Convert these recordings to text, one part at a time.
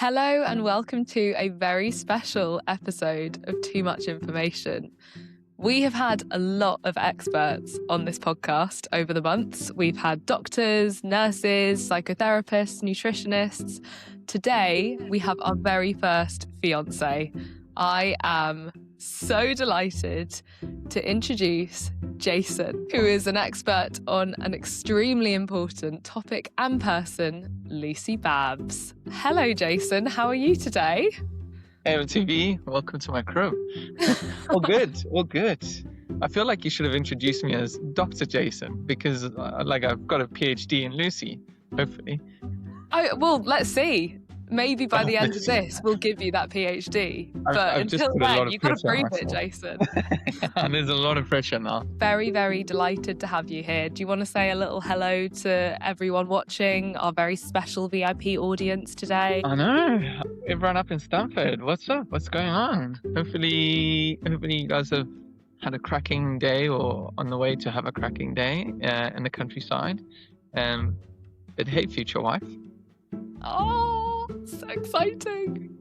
Hello and welcome to a very special episode of Too Much Information. We have had a lot of experts on this podcast over the months. We've had doctors, nurses, psychotherapists, nutritionists. Today, we have our very first fiance. I am so delighted to introduce Jason, who is an expert on an extremely important topic and person, Lucy Babbs. Hello, Jason. How are you today? Hey, MTV, welcome to my crew. All good, all good. I feel like you should have introduced me as Dr. Jason because, I've got a PhD in Lucy, hopefully. Oh, well, let's see. Maybe by the end of this, we'll give you that PhD. But I've just until put a lot then, of you've got to pressure on prove it, myself. Jason. And there's a lot of pressure now. Very, very delighted to have you here. Do you want to say a little hello to everyone watching, our very special VIP audience today? I know, everyone up in Stamford, what's up? What's going on? Hopefully you guys have had a cracking day or on the way to have a cracking day in the countryside. But hey, future wife. Oh, so exciting.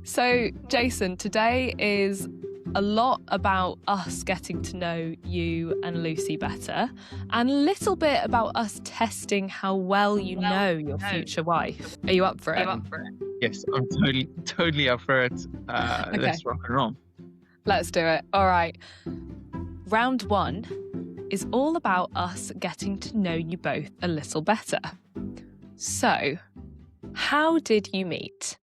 So, Jason, today is a lot about us getting to know you and Lucy better, and a little bit about us testing how well you know your future wife. Are you up for it? Yes, I'm totally up for it. Let's rock and roll. Let's do it. All right. Round one is all about us getting to know you both a little better. So, how did you meet?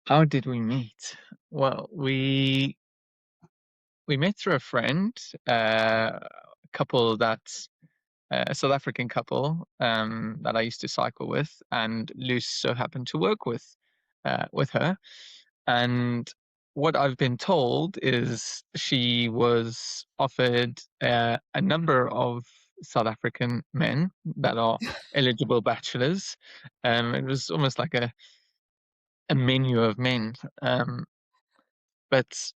How did we meet? Well, we met through a friend, a couple that's a South African couple that I used to cycle with, and Luce so happened to work with her. And what I've been told is she was offered a number of South African men that are eligible bachelors. It was almost like a menu of men. But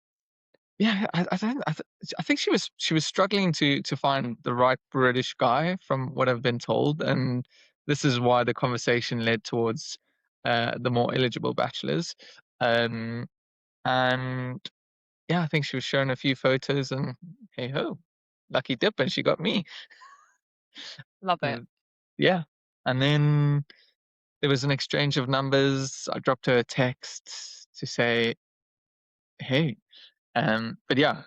yeah, I think she was struggling to find the right British guy from what I've been told, and this is why the conversation led towards the more eligible bachelors. And yeah, I think she was showing a few photos, and hey ho, lucky dip, and she got me. Love it. Yeah, and then there was an exchange of numbers. I dropped her a text to say, hey. But yeah,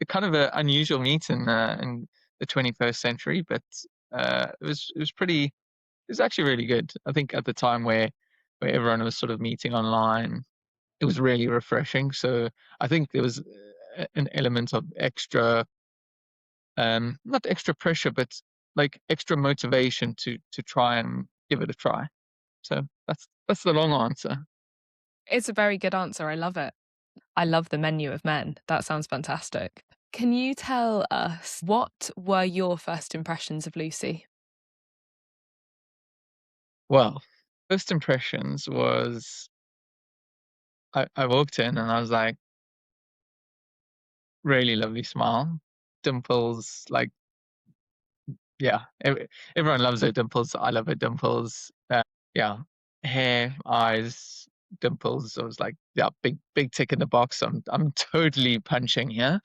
kind of an unusual meet in the 21st century, but it was actually really good. I think at the time where everyone was sort of meeting online, it was really refreshing. So I think there was an element of extra, not extra pressure, but like extra motivation to try and give it a try. So that's the long answer. It's a very good answer. I love it. I love the menu of men. That sounds fantastic. Can you tell us what were your first impressions of Lucy? Well, first impressions was I walked in and I was like, really lovely smile, dimples, like, yeah, everyone loves her dimples. I love her dimples. Yeah, hair, eyes, dimples. I was like, yeah, big tick in the box. I'm totally punching here.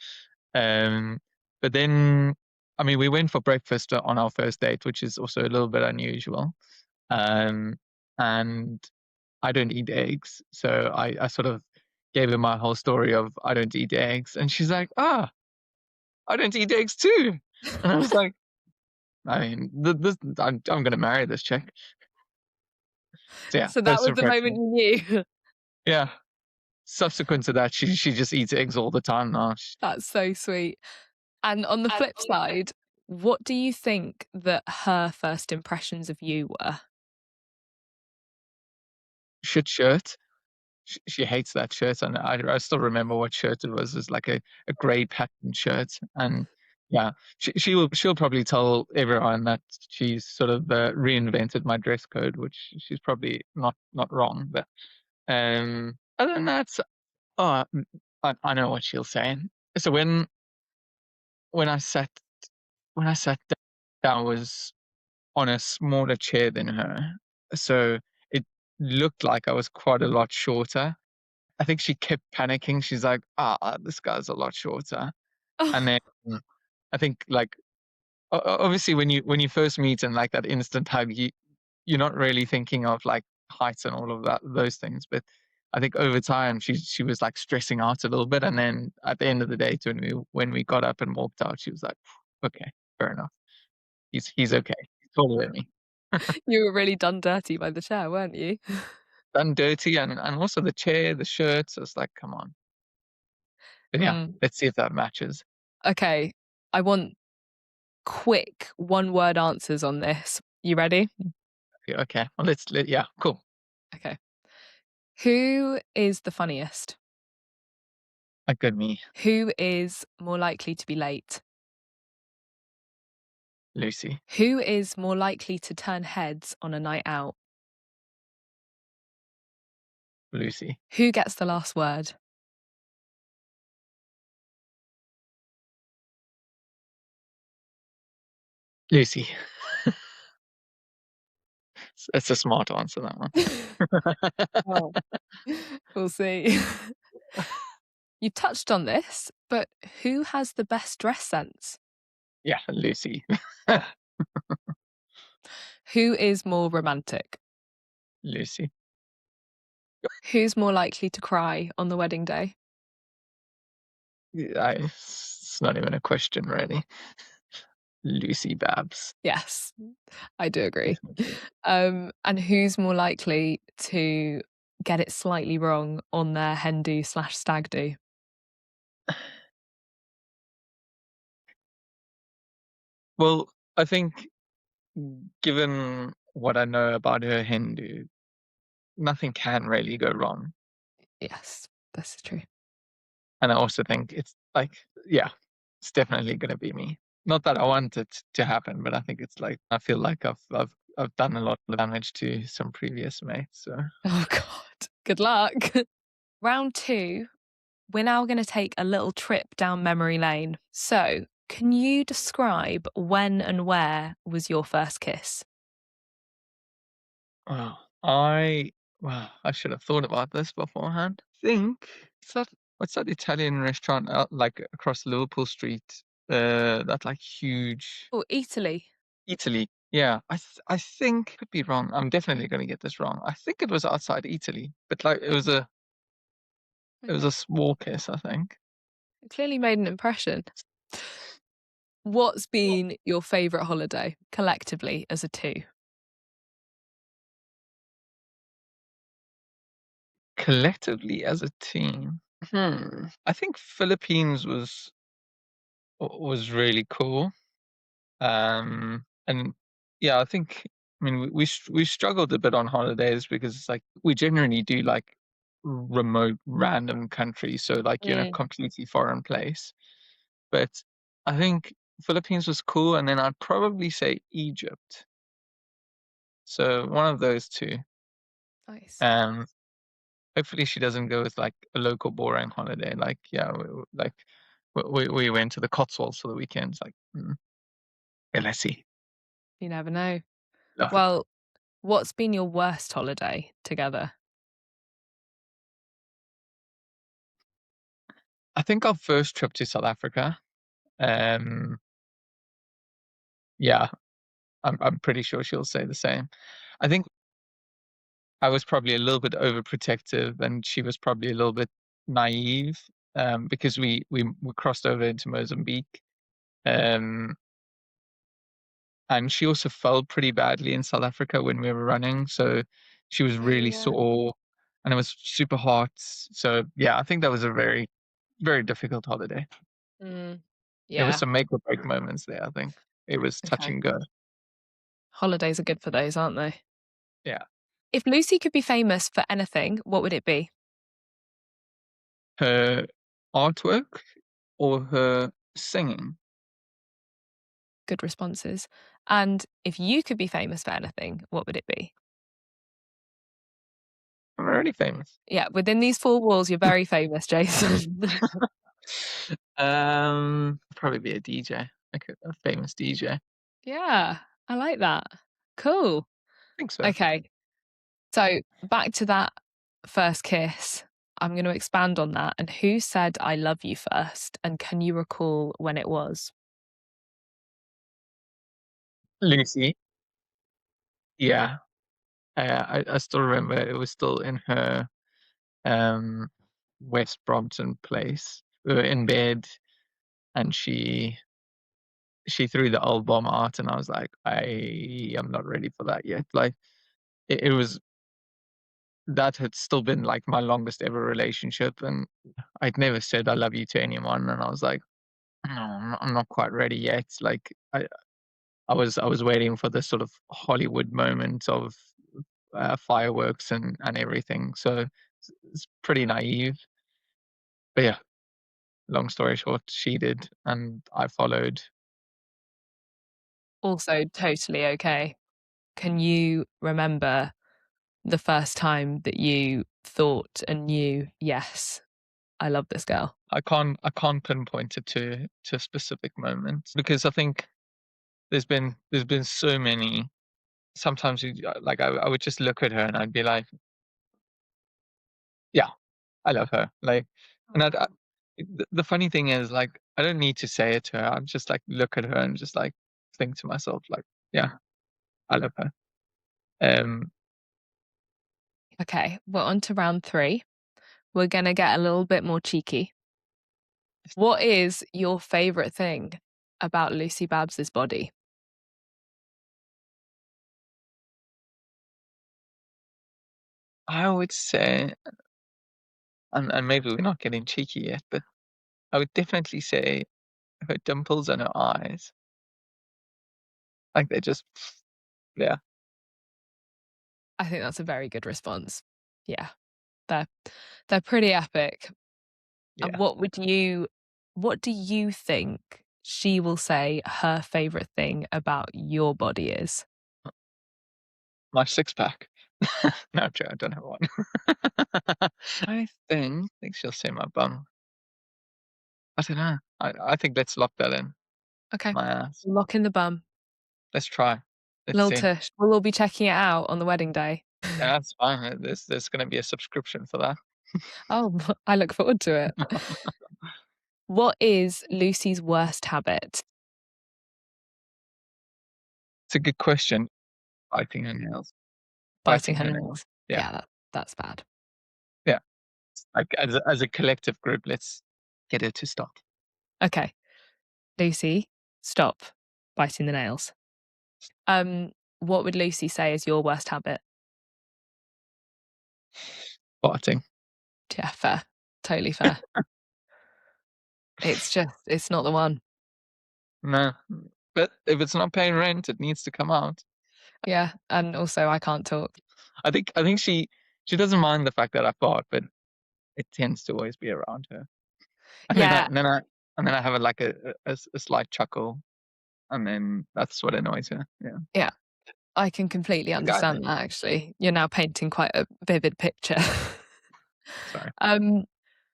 But then, I mean, we went for breakfast on our first date, which is also a little bit unusual. And I don't eat eggs, so I sort of gave her my whole story of I don't eat eggs, and she's like, "Ah, I don't eat eggs too." And I was like, I mean, I'm gonna marry this chick. So yeah, So that first was the moment impression. you knew. Yeah. Subsequent to that, she just eats eggs all the time now. That's so sweet. And on the flip side, what do you think that her first impressions of you were? Shit shirt. She hates that shirt, and I still remember what shirt it was. It was like a grey pattern shirt, and yeah, she'll probably tell everyone that she's sort of reinvented my dress code, which she's probably not wrong. But other than that, oh, I know what she'll say. So when I sat when I sat down, I was on a smaller chair than her, so looked like I was quite a lot shorter. I think she kept panicking. She's like, this guy's a lot shorter. And Oh, then I think like obviously when you first meet and like that instant hug, you're not really thinking of like heights and all of those things. But I think over time she was like stressing out a little bit, and then at the end of the day, when we got up and walked out, she was like, okay, fair enough. He's okay. He's taller than me. you were really done dirty by the chair, weren't you? Done dirty, and also the chair, the shirts. I was like, come on. But yeah, Mm. let's see if that matches. Okay, I want quick one-word answers on this. You ready? Okay, well yeah, cool. Okay. Who is the funniest? A good me, Who is more likely to be late? Lucy, Who is more likely to turn heads on a night out? Lucy, Who gets the last word? Lucy. It's a smart answer, that one. Oh, we'll see. You touched on this, but who has the best dress sense? Yeah, Lucy. Who is more romantic? Lucy. Who's more likely to cry on the wedding day? It's not even a question, really. Lucy Babbs. Yes, I do agree. Definitely. And who's more likely to get it slightly wrong on their hen do slash stag do? Well, I think given what I know about her Hindu, nothing can really go wrong. Yes, this is true. And I also think it's like, yeah, it's definitely gonna be me. Not that I want it to happen, but I think it's like I feel like I've done a lot of damage to some previous mates. So Oh, God. Good luck. Round two, we're now going to take a little trip down memory lane. So, can you describe when and where was your first kiss? wow, I should have thought about this beforehand. I think what's that Italian restaurant out like across Liverpool Street? That like huge Oh, Italy. Italy. Yeah, I think could be wrong. I'm definitely going to get this wrong. I think it was outside Italy, but like it was a Okay. small kiss, I think. It clearly made an impression. What's been your favourite holiday collectively as a two? Collectively as a team. I think Philippines was really cool. And yeah, I think I mean we struggled a bit on holidays because it's like we generally do like remote random countries, so like Mm. completely foreign place. But I think Philippines was cool, and then I'd probably say Egypt. So one of those two. Nice. Um, hopefully she doesn't go with like a local boring holiday. Like yeah, we went to the Cotswolds for the weekend. It's like yeah, let's see. You never know. Love it. Well, what's been your worst holiday together? I think our first trip to South Africa. Um, yeah, I'm pretty sure she'll say the same. I think I was probably a little bit overprotective, and she was probably a little bit naive. Because we crossed over into Mozambique. Um, and she also fell pretty badly in South Africa when we were running, so she was Oh, really yeah. sore, and it was super hot. So yeah, I think that was a very, very difficult holiday. Mm, There was yeah. some make or break moments there. I think it was touch Okay. and go. Holidays are good for those, aren't they? Yeah, If Lucy could be famous for anything, what would it be? her artwork or her singing. Good responses. And if you could be famous for anything, what would it be? I'm already famous. Yeah, within these four walls, you're very famous, Jason. Probably be a DJ, like a famous DJ. Yeah, I like that. Cool. I think so. Okay. So back to that first kiss. I'm going to expand on that. And who said I love you first? And can you recall when it was? Lucy. Yeah. I still remember it was still in her um West Brompton place. We were in bed and she threw the old bomb out and I was like, I am not ready for that yet. Like it was that had still been like my longest ever relationship and I'd never said I love you to anyone and I was like, no, I'm not quite ready yet. Like I was waiting for this sort of Hollywood moment of fireworks and everything. So it's pretty naive. But yeah, long story short, she did, and I followed. Also, totally okay. Can you remember the first time that you thought and knew, yes, I love this girl? I can't pinpoint it to a specific moment because I think there's been so many. Sometimes like I would just look at her and I'd be like, yeah, I love her. Like, and the funny thing is, like, I don't need to say it to her. I'm just like look at her and just like think to myself, like, yeah, I love her. Um, Okay, we're on to round 3. We're going to get a little bit more cheeky. What is your favourite thing about Lucy Babbs's body? I would say, and maybe we're not getting cheeky yet, but I would definitely say her dimples and her eyes, like they're just, yeah, I think that's a very good response. Yeah, they're they're pretty epic. And yeah. what do you think she will say her favourite thing about your body is? My six pack. No, I'm joking, I don't have one. I think she'll say my bum. I don't know. I think let's lock that in. Okay, My ass. lock in the bum. Let's try. Let's Lil see. Tush. We'll all be checking it out on the wedding day. Yeah, that's fine. There's gonna be a subscription for that. Oh, I look forward to it. What is Lucy's worst habit? It's a good question. Biting her nails. Biting Biting her her nails. nails. Yeah. Yeah, that's bad. Yeah. Like as a collective group, let's get her to stop. Okay, Lucy, stop biting the nails. What would Lucy say is your worst habit? Biting. Yeah, fair. Totally fair. It's not the one. No. But if it's not paying rent, it needs to come out. Yeah, and also I can't talk. I think she doesn't mind the fact that I fart, but it tends to always be around her. And then I Yeah, and then I and then I have like a slight chuckle, and then that's what annoys her. Yeah. yeah, I can completely The guy understand thing. that actually. You're now painting quite a vivid picture. Sorry. um,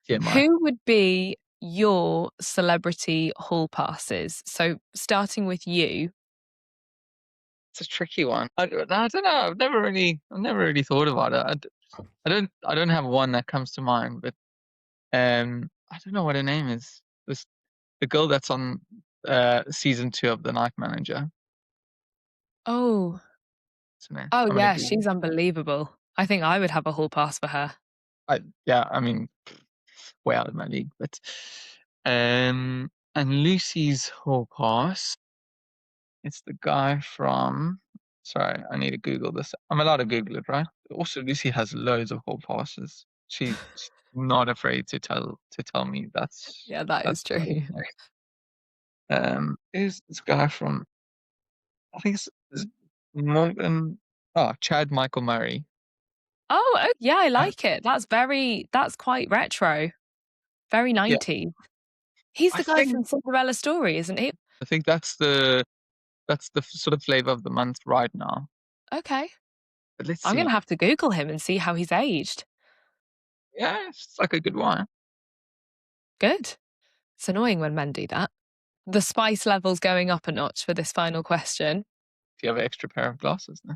TMI. who would be your celebrity hall passes? So starting with you. It's a tricky one. I don't know. I've never really thought about it. I don't have one that comes to mind, but I don't know what her name is. The girl that's on season 2 of The Night Manager. Oh, What's her name? oh I'm gonna yeah, Google. she's unbelievable. I think I would have a hall pass for her. Yeah, I mean, way out of my league, but and Lucy's hall pass. It's the guy from. Sorry, I need to Google this. I'm allowed to Google it, right? Also, Lucy has loads of hall passes. She's not afraid to tell me Yeah, that that's is true. is this guy from? I think it's Morgan. Oh, Chad Michael Murray. Oh, yeah, I I, like it. That's quite retro. Very yeah, 90s. He's I the guy think from Cinderella Story, isn't he? I think that's the sort of flavor of the month right now. Okay. But let's I'm see. gonna have to Google him and see how he's aged. Yeah, it's like a good wine. Good. It's annoying when men do that. The spice level's going up a notch for this final question. Do you have an extra pair of glasses now?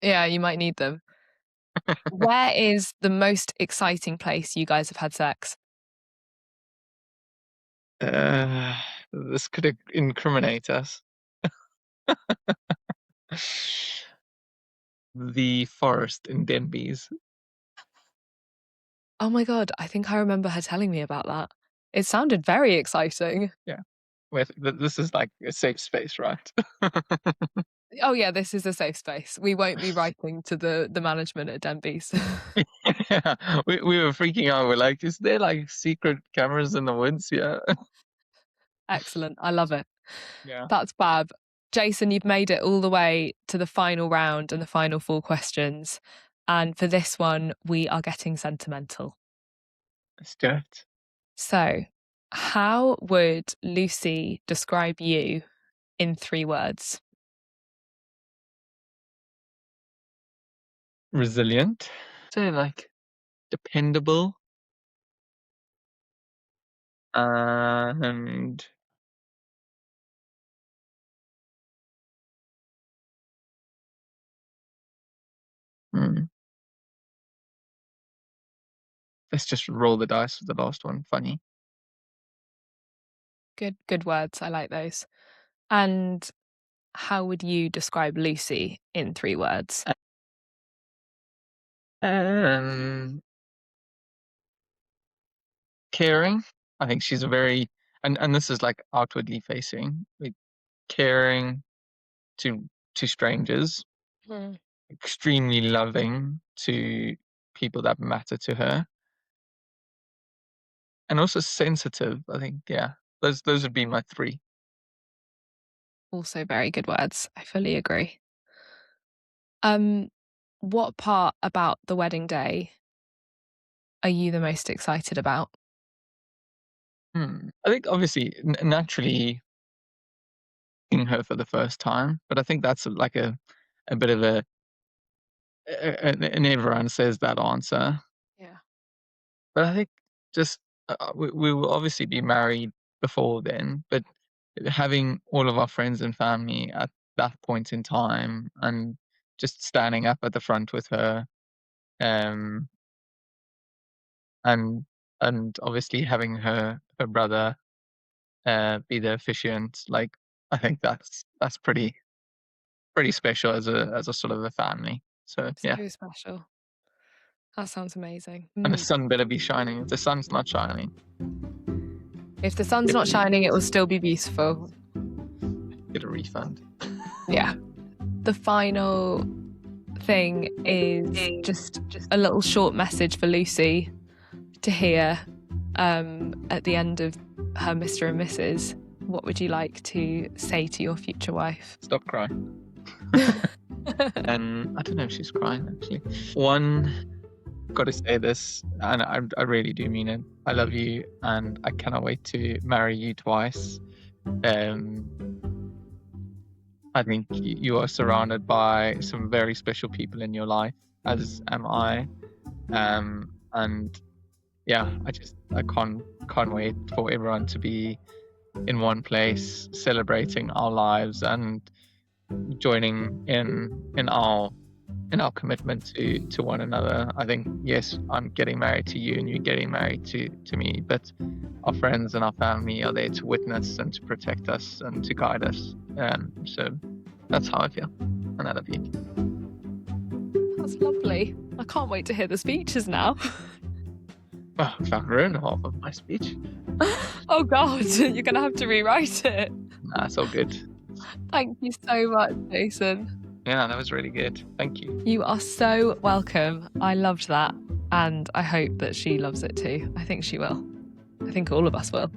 Yeah, you might need them. Where is the most exciting place you guys have had sex? This could incriminate us. The forest in Denbies. Oh my God, I think I remember her telling me about that. It sounded very exciting. Yeah. This is like a safe space, right? Oh yeah, this is a safe space. We won't be writing to the management at Denby's. Yeah, we were freaking out. We're like, is there like secret cameras in the woods? Yeah. Excellent. I love it. Yeah. That's fab. Jason, you've made it all the way to the final round and the final 4 questions. And for this one, we are getting sentimental. Let's do it. So, how would Lucy describe you in 3 words? Resilient. Say like dependable. And let's just roll the dice with the last one. Funny. Good words. I like those. And how would you describe Lucy in 3 words? Caring. I think she's a very and this is like outwardly facing, like caring to strangers, extremely loving to people that matter to her, and also sensitive. I think, yeah, those would be my 3. Also very good words. I fully agree. What part about the wedding day are you the most excited about? I think obviously naturally seeing her for the first time, but I think that's like a bit of and everyone says that answer. Yeah. But I think just we will obviously be married before then, but having all of our friends and family at that point in time and just standing up at the front with her, um, and obviously having her brother be the officiant, like I think that's pretty special as a sort of a family. So yeah, So special. That sounds amazing. and the sun better be shining. If the sun's not shining, If the sun's not shining, it will still be beautiful. get a refund. Yeah. The final thing is just a little short message for Lucy to hear at the end of her Mr and Mrs. What would you like to say to your future wife? Stop crying. And I don't know if she's crying actually. One, got to say this, and I really do mean it. I love you, and I cannot wait to marry you twice. I think you are surrounded by some very special people in your life, as am I. And yeah, I can't wait for everyone to be in one place, celebrating our lives and joining in our commitment to one another. I think, yes, I'm getting married to you and you're getting married to me, but our friends and our family are there to witness and to protect us and to guide us. So that's how I feel, and I love you. That's lovely. I can't wait to hear the speeches now. Oh, in fact, ruined half of my speech. Oh God, you're going to have to rewrite it. Nah, it's all good. Thank you so much, Jason. Yeah, that was really good. Thank you. You are so welcome. I loved that. And I hope that she loves it too. I think she will. I think all of us will.